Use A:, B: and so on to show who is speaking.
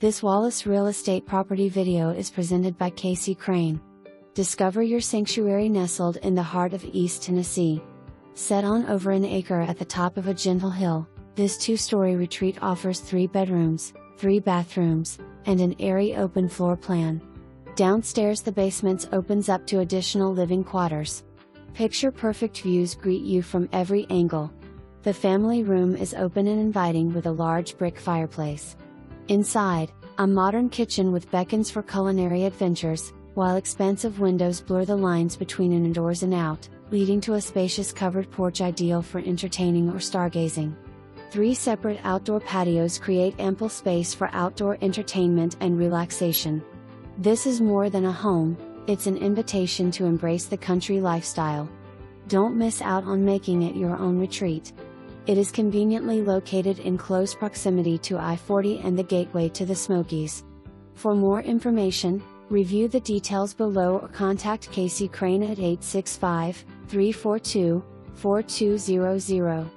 A: This Wallace Real Estate property video is presented by Casey Crane. Discover your sanctuary nestled in the heart of East Tennessee. Set on over an acre at the top of a gentle hill, this two-story retreat offers 3 bedrooms, 3 bathrooms, and an airy open floor plan. Downstairs the basement opens up to additional living quarters. Picture-perfect views greet you from every angle. The family room is open and inviting with a large brick fireplace. Inside, a modern kitchen with beckons for culinary adventures, while expansive windows blur the lines between indoors and out, leading to a spacious covered porch ideal for entertaining or stargazing. 3 separate outdoor patios create ample space for outdoor entertainment and relaxation. This is more than a home, it's an invitation to embrace the country lifestyle. Don't miss out on making it your own retreat. It is conveniently located in close proximity to I-40 and the gateway to the Smokies. For more information, review the details below or contact Casey Crane at 865-342-4200.